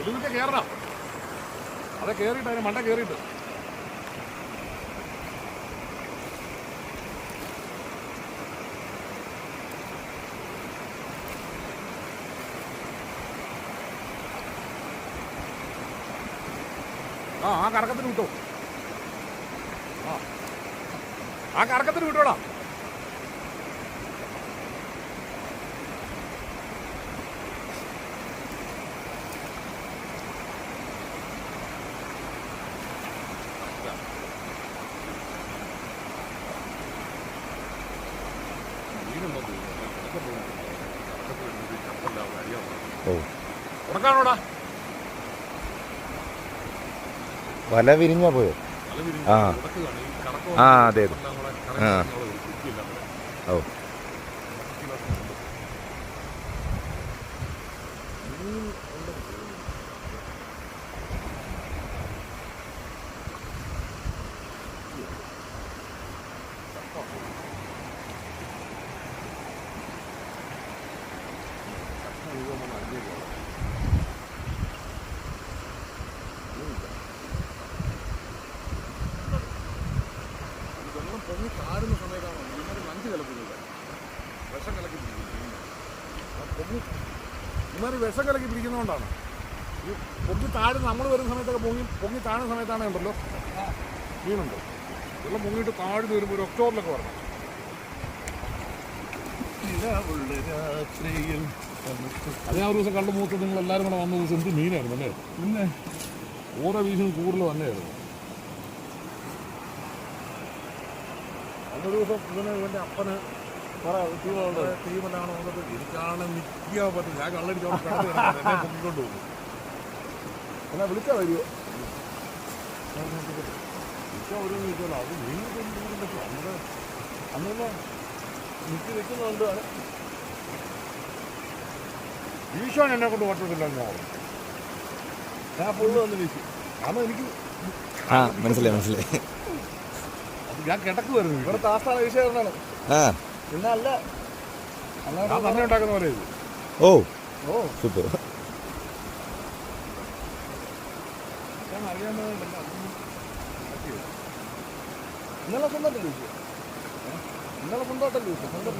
ഒരു മിനിറ്റ് കയറണം. അതെ കയറിയിട്ട് അതിന് മണ്ട കയറിയിട്ട് ആ കറക്കത്തിന് വിട്ടോ. ആ കറക്കത്തിന് വിട്ടോടാ. ഉറക്കാണോടാ? വല വിരിഞ്ഞാ പോയോ? ആ ആ അതെ അതെ ആ ഓ പൊങ്ങി താഴുന്ന സമയത്താണ് ഇമാര് നഞ്ച് കലക്കുന്നത്, വിഷം കലക്കി പിടിക്കുന്നത്. ഇമാര് വിഷം കലക്കി പിടിക്കുന്നതുകൊണ്ടാണ് ഈ പൊങ്ങി താഴുന്ന. നമ്മൾ വരുന്ന സമയത്തൊക്കെ പൊങ്ങി താഴുന്ന സമയത്താണ് ഉണ്ടല്ലോ മീനുണ്ട്. വെള്ളം പൊങ്ങിയിട്ട് താഴ്ന്നു വരുമ്പോൾ ഒരു ഒക്ടോബറിലൊക്കെ വരണം. അത് ഞാൻ ഒരു ദിവസം കണ്ടു മൂത്ത് നിങ്ങൾ എല്ലാവരും കൂടെ വന്ന ദിവസം എന്ത് മീനായിരുന്നു അല്ലേ? പിന്നെ ഓരോ വീശും കൂടുതൽ തന്നെയായിരുന്നു. അന്നൊരു ദിവസം ഇവൻ്റെ അപ്പന് ടീമെല്ലാം വന്നിട്ട് എനിക്കാണ് നിൽക്കാൻ പറ്റും. ഞാൻ കള്ളടിച്ചോണ്ട് എന്നെ പൊക്കിക്കൊണ്ട് പോകും. എന്നാ വിളിച്ചാൽ വരുമോ? വിളിച്ചാൽ ഒരു ചോദിച്ചാലോ അത് മീൻ കൊണ്ടുപോകാൻ പറ്റും. അന്നല്ല നിൽക്കി നിൽക്കുന്നുണ്ട്. വീശാൻ എന്നെ കൊണ്ട് പറ്റത്തില്ല. ഞാൻ ഫുള്ള് വന്ന് വീശി. കാരണം എനിക്ക് മനസ്സിലായി. ഞാൻ കിടക്കുമായിരുന്നു. ഇവിടുത്തെ ആസ്ഥാന വിഷയമാണ്. പിന്നെ അല്ല ഞാൻ തന്നെ ഉണ്ടാക്കുന്ന പോലെ ഇത്. ഓ ഓ സൂപ്പർ. ഇന്നലെ സ്വന്തമായിട്ടല്ലേ ചോദിച്ചു? ഇന്നലെ സ്വന്തമായിട്ടല്ലേ ചോദിച്ചു? സ്വന്തം